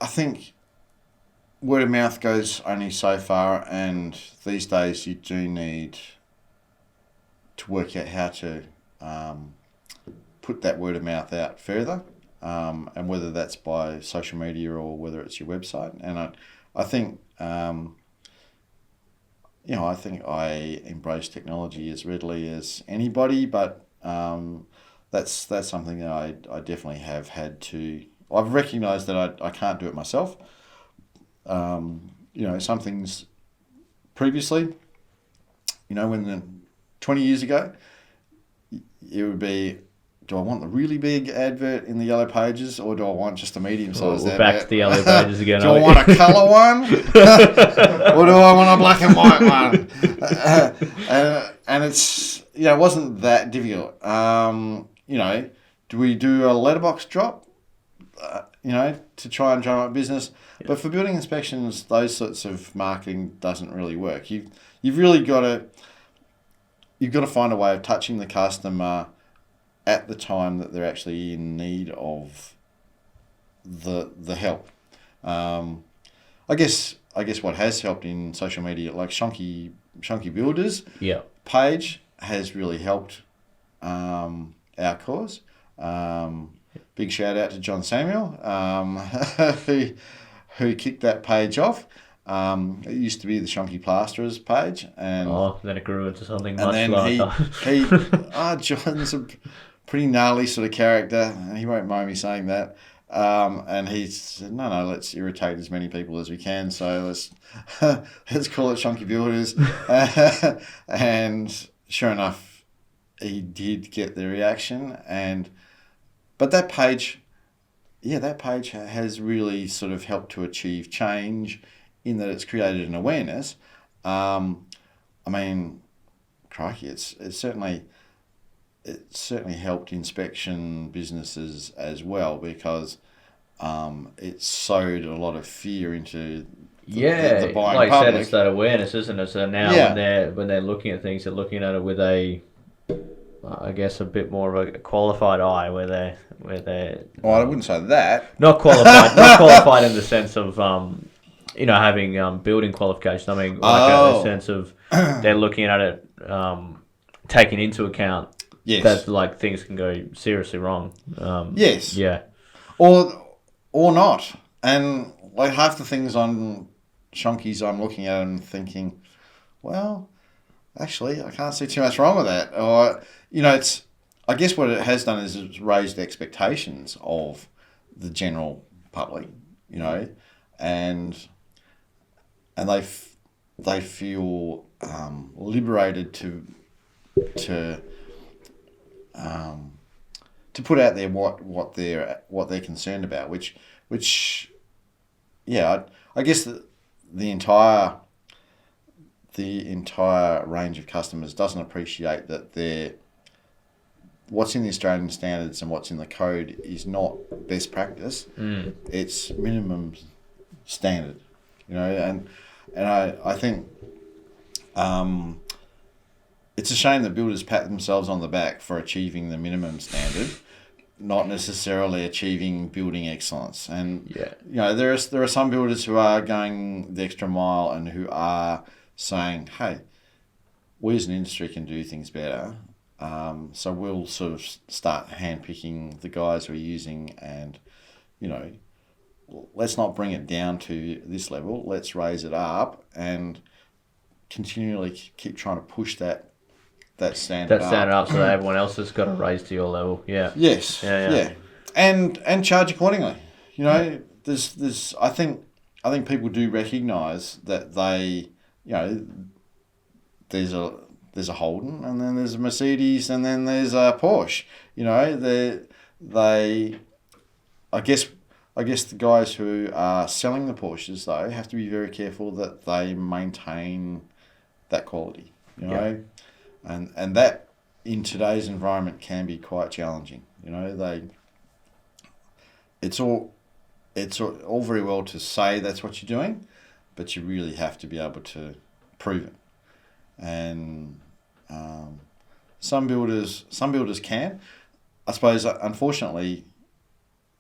I think word of mouth goes only so far, and these days you do need to work out how to put that word of mouth out further. And whether that's by social media or whether it's your website. And I think I embrace technology as readily as anybody, but that's something that I definitely have had to. I've recognised that I can't do it myself. Some things previously, when 20 years ago, it would be, do I want the really big advert in the yellow pages, or do I want just a medium-sized advert? Back to the yellow pages again. Do I want a colour one, or do I want a black and white one? And it's it wasn't that difficult. Do we do a letterbox drop? To try and drum up business, but for building inspections, those sorts of marketing doesn't really work. You've really got to find a way of touching the customer at the time that they're actually in need of the help. I guess what has helped in social media, like Shonky Builders page, has really helped our cause. Big shout out to John Samuel, who kicked that page off. It used to be the Shonky Plasterers page, and then it grew into something and much then larger. John's a pretty gnarly sort of character. He won't mind me saying that. And he said, no, let's irritate as many people as we can. So let's call it Shonky Builders. And sure enough, he did get the reaction. But that page has really sort of helped to achieve change in that it's created an awareness. Crikey, it's certainly helped inspection businesses as well, because it sowed a lot of fear into the buying like public. you said, it's that awareness, isn't it? So now when they're looking at things, they're looking at it with a bit more of a qualified eye, where they're. Well, I wouldn't say that. Not qualified in the sense of having building qualifications. I mean, like a sense of they're looking at it, taking into account that like things can go seriously wrong. Yes. Yeah. Or not. And like half the things on Shonkies I'm looking at and thinking, well, actually, I can't see too much wrong with that. Or, it's, I guess what it has done is it's raised expectations of the general public, and they feel liberated to put out there what they're concerned about, which I guess the entire range of customers doesn't appreciate that what's in the Australian standards and what's in the code is not best practice. It's minimum standard, and I think it's a shame that builders pat themselves on the back for achieving the minimum standard, not necessarily achieving building excellence. And there are some builders who are going the extra mile and who are saying, hey, we as an industry can do things better. So we'll sort of start handpicking the guys we're using, and let's not bring it down to this level. Let's raise it up and continually keep trying to push that standard up so that everyone else has got to raise to your level. Yeah. Yes. Yeah. And charge accordingly. There's I think people do recognise that they, there's a Holden, and then there's a Mercedes, and then there's a Porsche. I guess the guys who are selling the Porsches though have to be very careful that they maintain that quality. And that in today's environment can be quite challenging. It's all very well to say that's what you're doing, but you really have to be able to prove it. And some builders can. I suppose, unfortunately,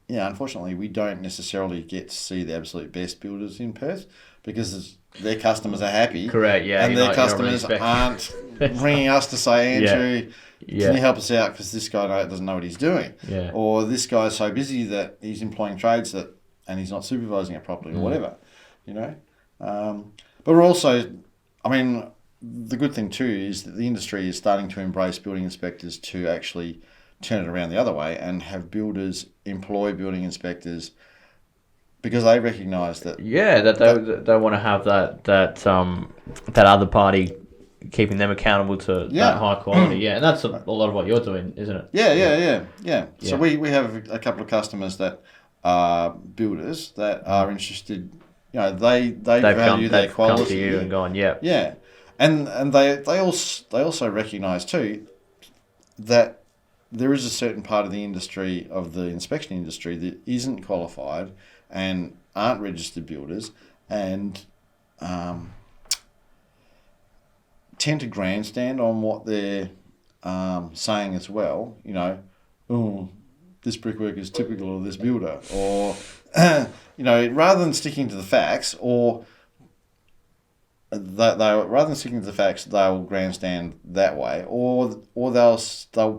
we don't necessarily get to see the absolute best builders in Perth because their customers are happy. Correct, yeah. And their customers aren't ringing us to say, Andrew, can you help us out because this guy doesn't know what he's doing? Yeah. Or this guy's so busy that he's employing trades and he's not supervising it properly or whatever, But we're also, the good thing too is that the industry is starting to embrace building inspectors to actually turn it around the other way and have builders employ building inspectors because they recognise that they want to have that other party keeping them accountable to that high quality. And that's a lot of what you're doing, isn't it? Yeah. So we have a couple of customers that are builders that are interested. They value their quality. Come to you and gone, yeah, and they also recognise too that there is a certain part of the industry, of the inspection industry, that isn't qualified and aren't registered builders and tend to grandstand on what they're saying as well. This brickwork is typical of this builder, or rather than sticking to the facts, or rather than sticking to the facts, they'll grandstand that way, or they'll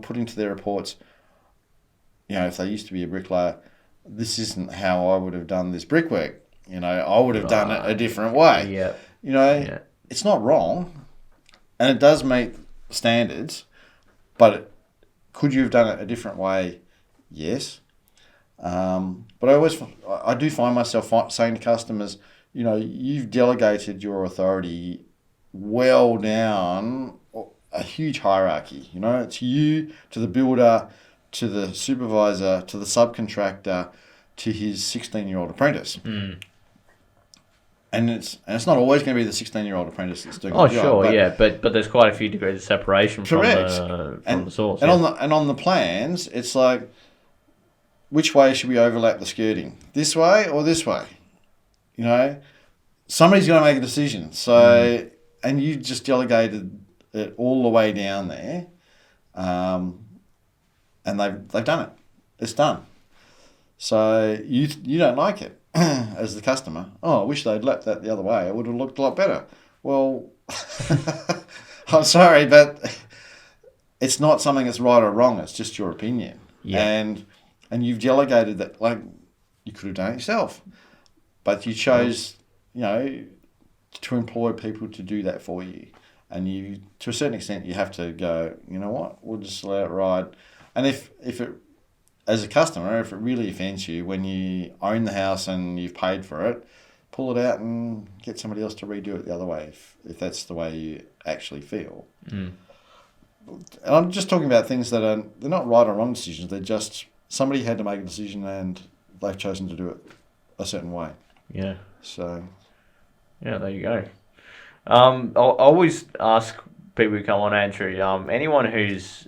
put into their reports, if they used to be a bricklayer, this isn't how I would have done this brickwork. I would have done it a different way. It's not wrong, and it does meet standards, but could you have done it a different way? Yes. But I do find myself saying to customers, you've delegated your authority well down a huge hierarchy. It's you to the builder, to the supervisor, to the subcontractor, to his 16-year-old apprentice. And it's not always going to be the 16-year-old apprentice that's doing the job. But there's quite a few degrees of separation from the source. And on the plans, it's like, which way should we overlap the skirting? This way or this way? Somebody's got to make a decision. So, and you just delegated it all the way down there, and they've done it. It's done. So you don't like it, as the customer, I wish they'd left that the other way. It would have looked a lot better. Well, I'm sorry, but it's not something that's right or wrong. It's just your opinion. Yeah. And you've delegated that, like, you could have done it yourself. But you chose, to employ people to do that for you. And you, to a certain extent, you have to go, you know what, we'll just let it ride. And if it, as a customer, if it really offends you when you own the house and you've paid for it, pull it out and get somebody else to redo it the other way, if that's the way you actually feel. Mm. And I'm just talking about things that they're not right or wrong decisions. They're just, somebody had to make a decision and they've chosen to do it a certain way. Yeah. So. Yeah, there you go. I always ask people who come on, Andrew, anyone who's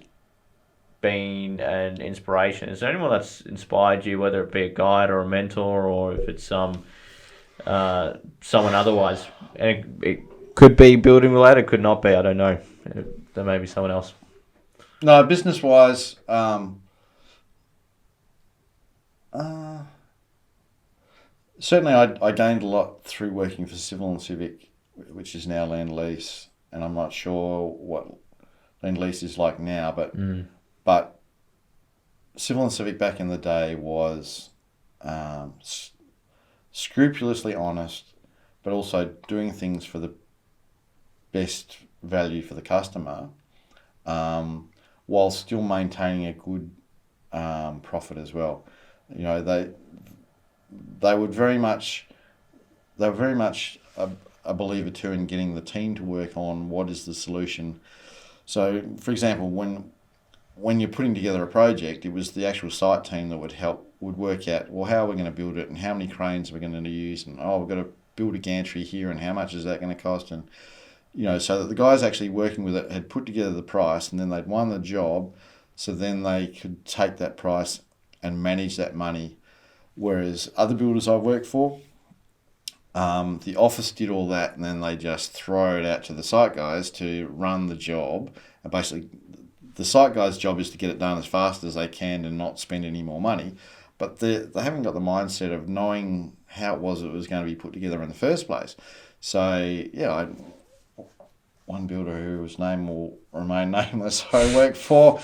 been an inspiration, is there anyone that's inspired you, whether it be a guide or a mentor, or if it's someone otherwise? And it could be building related, could not be, I don't know. There may be someone else. No, business-wise, certainly I gained a lot through working for Civil and Civic, which is now Land Lease, and I'm not sure what Land Lease is like now, but Civil and Civic back in the day was scrupulously honest, but also doing things for the best value for the customer, while still maintaining a good profit as well. They were very much a believer too in getting the team to work on what is the solution. So, for example, when you're putting together a project, it was the actual site team that would work out, well, how are we going to build it and how many cranes are we going to use, and we've got to build a gantry here and how much is that going to cost, and so that the guys actually working with it had put together the price and then they'd won the job, so then they could take that price and manage that money. Whereas other builders I've worked for, the office did all that and then they just throw it out to the site guys to run the job. And basically, the site guy's job is to get it done as fast as they can and not spend any more money. But they haven't got the mindset of knowing how it was going to be put together in the first place. So, one builder whose name will remain nameless I work for,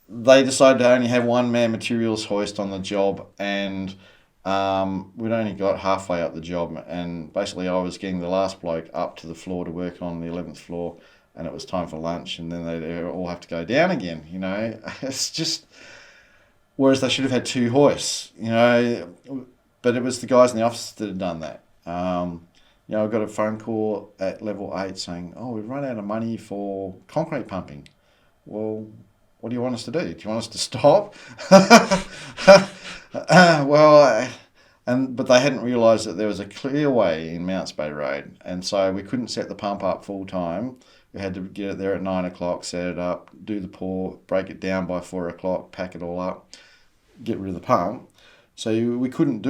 they decided to only have one-man materials hoist on the job, and we'd only got halfway up the job, and basically I was getting the last bloke up to the floor to work on the 11th floor, and it was time for lunch, and then they all have to go down again, It's just, whereas they should have had two hoists, but it was the guys in the office that had done that. I got a phone call at level 8 saying, we've run out of money for concrete pumping. Well, what do you want us to do? Do you want us to stop? But they hadn't realised that there was a clear way in Mounts Bay Road, and so we couldn't set the pump up full time. We had to get it there at 9 o'clock, set it up, do the pour, break it down by 4 o'clock, pack it all up, get rid of the pump. So we couldn't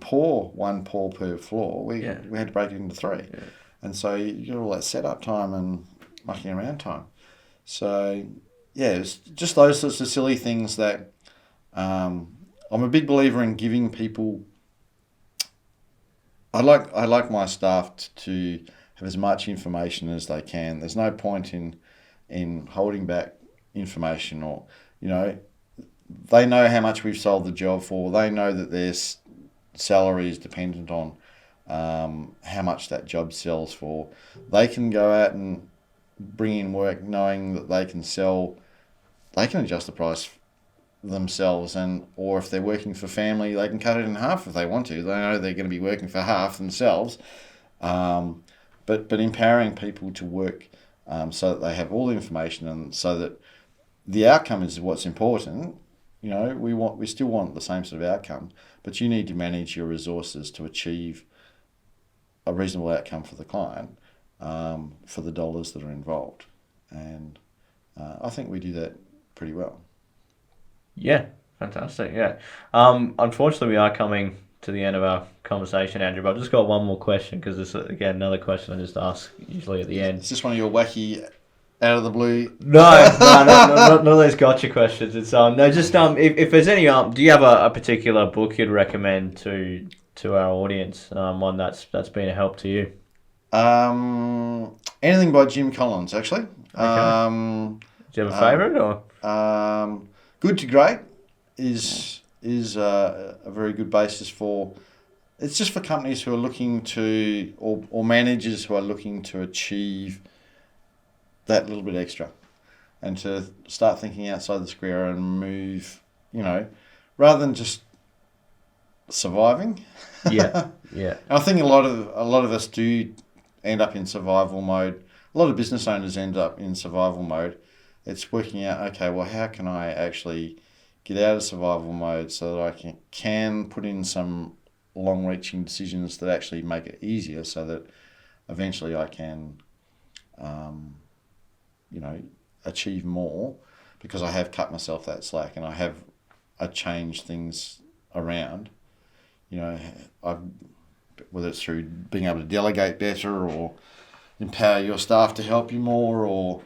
pour one pour per floor. We had to break it into 3. Yeah. And so you got all that setup time and mucking around time. So it's just those sorts of silly things that I'm a big believer in giving people. I like my staff to have as much information as they can. There's no point in holding back information, or they know how much we've sold the job for. They know that their salary is dependent on how much that job sells for. They can go out and bring in work knowing that they can adjust the price themselves, or if they're working for family, they can cut it in half if they want to. They know they're going to be working for half themselves. But empowering people to work so that they have all the information, and so that the outcome is what's important. We still want the same sort of outcome, but you need to manage your resources to achieve a reasonable outcome for the client, for the dollars that are involved. And I think we do that pretty well. Yeah, fantastic. Yeah. Unfortunately, we are coming to the end of our conversation, Andrew, but I've just got one more question, because this is, again, another question I just ask usually at the end. Is this one of your wacky out of the blue. No, none of those gotcha questions. It's no, just if there's any do you have a particular book you'd recommend to our audience? One that's been a help to you. Anything by Jim Collins, actually. Okay. Do you have a favourite or? Good to Great is a very good basis for. It's just for companies who are looking to, or managers who are looking to achieve that little bit extra, and to start thinking outside the square and move, rather than just surviving. Yeah. And I think a lot of us do end up in survival mode. A lot of business owners end up in survival mode. It's working out, okay, well, how can I actually get out of survival mode so that I can put in some long-reaching decisions that actually make it easier, so that eventually I can, achieve more, because I have cut myself that slack and I changed things around. Whether it's through being able to delegate better, or empower your staff to help you more, or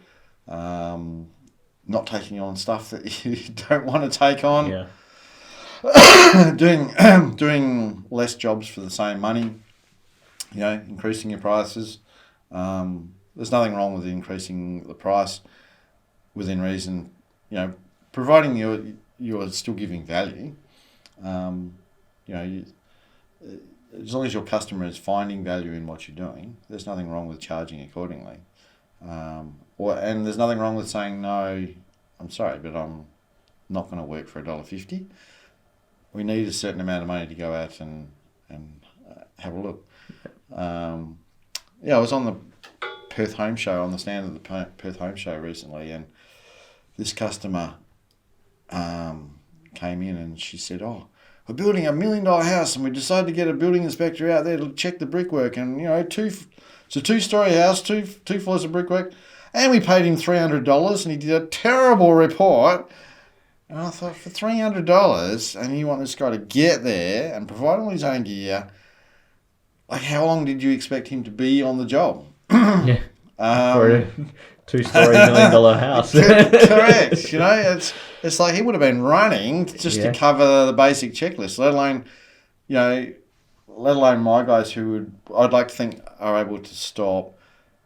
not taking on stuff that you don't want to take on. Yeah. doing less jobs for the same money, increasing your prices. There's nothing wrong with increasing the price within reason, providing you're still giving value. As long as your customer is finding value in what you're doing, there's nothing wrong with charging accordingly. And there's nothing wrong with saying, no, I'm sorry, but I'm not going to work for $1.50. We need a certain amount of money to go out and have a look. I was on the Perth Home Show, on the stand at the Perth Home Show recently, and this customer came in and she said, we're building $1 million house, and we decided to get a building inspector out there to check the brickwork, and it's a 2-story house, two floors of brickwork, and we paid him $300, and he did a terrible report. And I thought, for $300, and you want this guy to get there and provide all his own gear, like, how long did you expect him to be on the job? Yeah. For a 2-story $1 million house. Correct. It's like he would have been running just to cover the basic checklist, let alone my guys who I'd like to think are able to stop,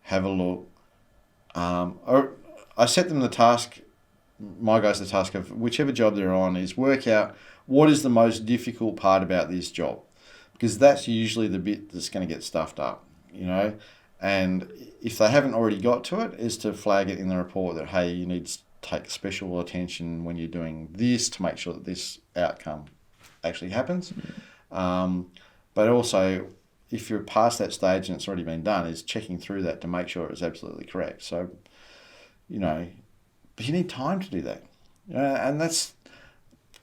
have a look. I set them the task. My guys, the task of whichever job they're on is work out what is the most difficult part about this job, because that's usually the bit that's going to get stuffed up, and if they haven't already got to it, is to flag it in the report that, hey, you need to take special attention when you're doing this to make sure that this outcome actually happens. But also, if you're past that stage and it's already been done, is checking through that to make sure it's absolutely correct. So, but you need time to do that. And that's,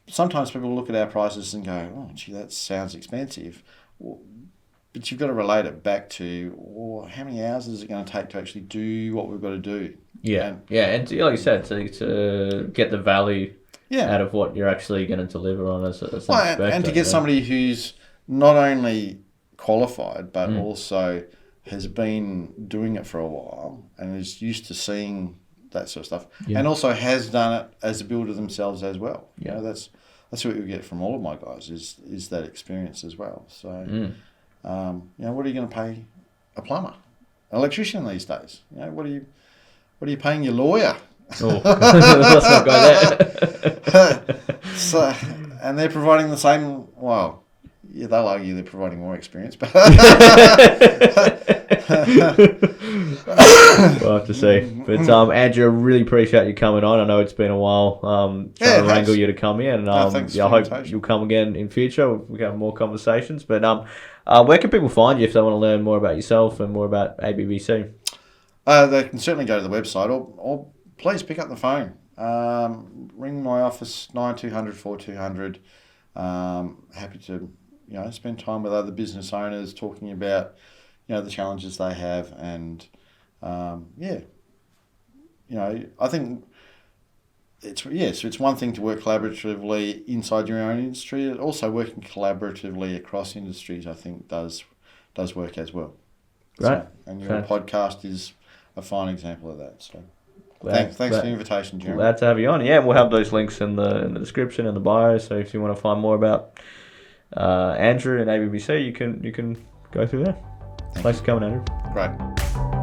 sometimes people look at our prices and go, oh, gee, that sounds expensive. But you've got to relate it back to, how many hours is it going to take to actually do what we've got to do? Yeah, and like you said, to get the value out of what you're actually going to deliver on as an inspector. And to get somebody who's not only qualified, but also has been doing it for a while and is used to seeing that sort of stuff, and also has done it as a builder themselves as well. Yeah, that's what we get from all of my guys is that experience as well. So, what are you going to pay a plumber, an electrician these days? What are you paying your lawyer? Oh, let's not go there. So, and they're providing the same. Well, they'll argue they're providing more experience, but we'll have to see. But Andrew, I really appreciate you coming on. I know it's been a while trying to wrangle you to come in, and I hope you'll come again in future. We can have more conversations. But where can people find you if they want to learn more about yourself and more about ABBC? They can certainly go to the website, or please pick up the phone. Ring my office 9200 4200. Happy to spend time with other business owners talking about the challenges they have, and I think it's one thing to work collaboratively inside your own industry. Also, working collaboratively across industries, I think, does work as well. Right. So, and your podcast is a fine example of that. So Thanks for the invitation, Jeremy. Glad to have you on. Yeah, we'll have those links in the description and the bio. So if you want to find more about Andrew and ABBC, you can go through there. Thanks for coming, Andrew. Great.